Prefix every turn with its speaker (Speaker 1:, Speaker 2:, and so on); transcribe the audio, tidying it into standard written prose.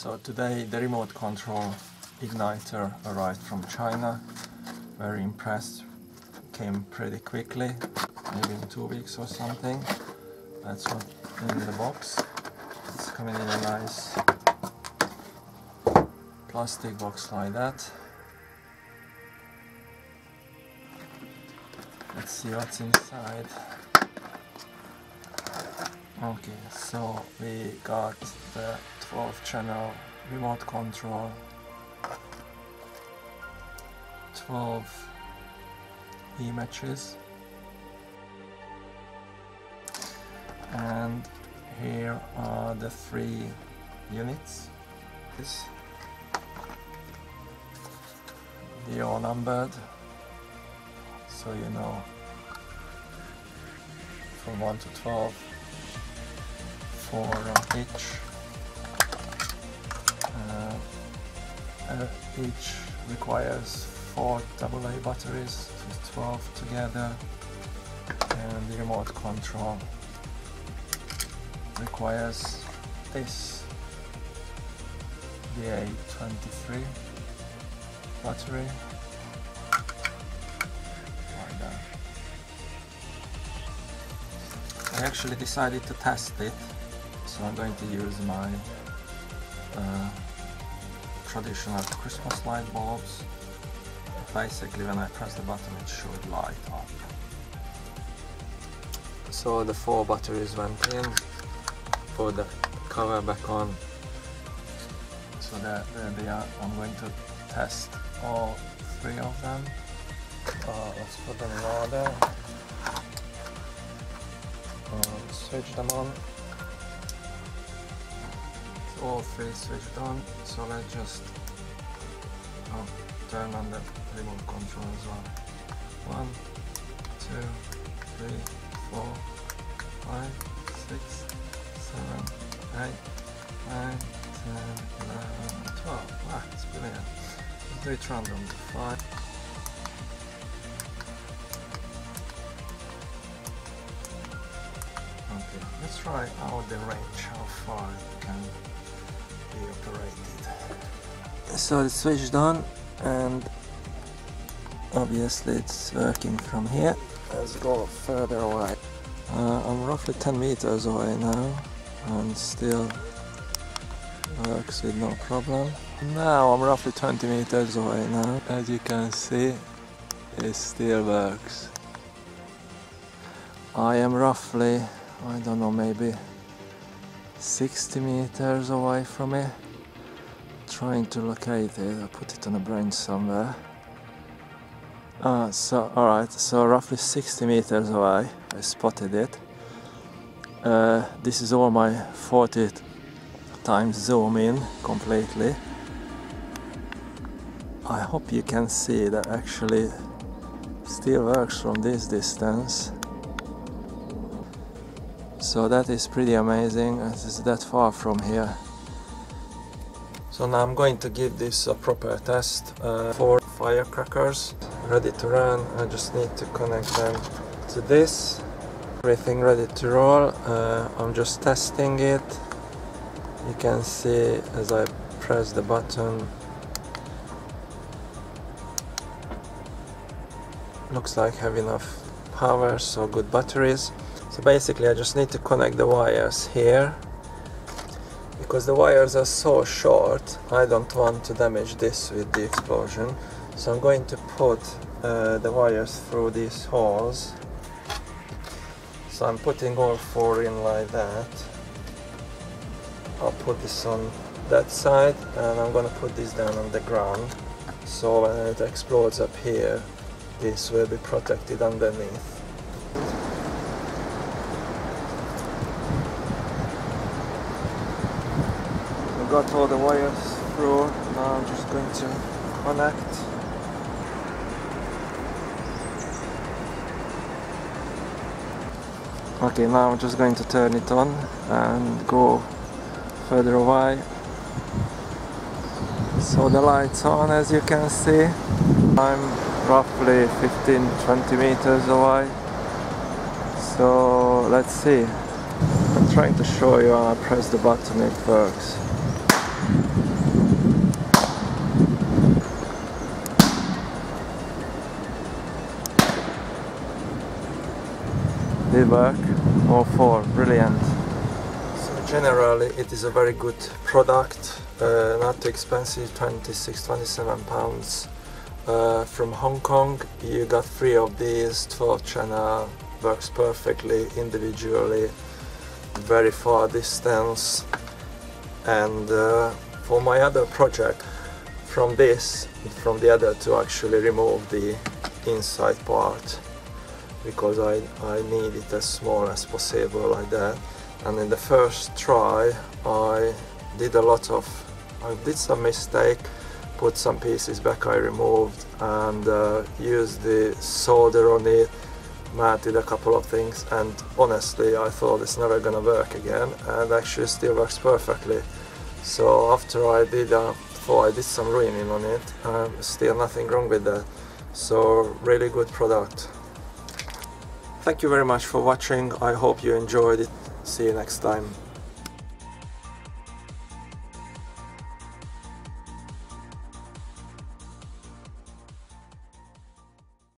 Speaker 1: So today the remote control igniter arrived from China. Very impressed. Came pretty quickly, maybe in 2 weeks or something. That's what in the box. It's coming in a nice plastic box like that. Let's see what's inside. Okay, so we got the 12-channel remote control, 12 e-matches, and here are the 3 units. They are numbered, so you know from 1 to 12, 4 on each. Each requires 4 AA batteries, so 12 together, and the remote control requires this BM-21 battery, like that. I actually decided to test it, so I'm going to use my traditional Christmas light bulbs. Basically, when I press the button, it should light up. So the 4 batteries went in. Put the cover back on. So there they are. I'm going to test all 3 of them. Let's put them in order. Switch them on. All 3 switched on, so let's just turn on the remote control as well. 1, 2, 3, 4, 5, 6, 7, 8, 9, 10, 11, 12. Wow, it's brilliant. Let's do it random. 5. Okay, let's try out the range, how far it can be operated. So it's switched on, and obviously it's working from here. Let's go further away. I'm roughly 10 meters away now, and still works with no problem. Now I'm roughly 20 meters away now. As you can see, it still works. I am roughly, I don't know, maybe 60 meters away from it. Trying to locate it. I put it on a branch somewhere. Alright, so roughly 60 meters away I spotted it. This is all my 40 times zoom in completely. I hope you can see that actually still works from this distance. So that is pretty amazing. It's that far from here. So now I'm going to give this a proper test. 4 firecrackers ready to run. I just need to connect them to this. Everything ready to roll. I'm just testing it. You can see as I press the button, looks like have enough power, so good batteries. So basically I just need to connect the wires here. Because the wires are so short, I don't want to damage this with the explosion. So I'm going to put the wires through these holes. So I'm putting all 4 in like that. I'll put this on that side, and I'm going to put this down on the ground. So when it explodes up here, this will be protected underneath. Got all the wires through. Now I'm just going to connect. Okay, now I'm just going to turn it on and go further away. So the light's on, as you can see. I'm roughly 15-20 meters away. So let's see. I'm trying to show you how I press the button, it works. work. All 4, brilliant. So generally it is a very good product, not too expensive, 26-27 pounds. From Hong Kong. You got 3 of these, 12 channel, works perfectly individually, very far distance. And for my other project, from the other to actually remove the inside part, because I need it as small as possible, like that. And in the first try I did some mistake, put some pieces back I removed, and used the solder on it, matted a couple of things, and honestly I thought it's never gonna work again, and actually still works perfectly. So after I did some ruining on it, still nothing wrong with that. So really good product. Thank you very much for watching. I hope you enjoyed it. See you next time.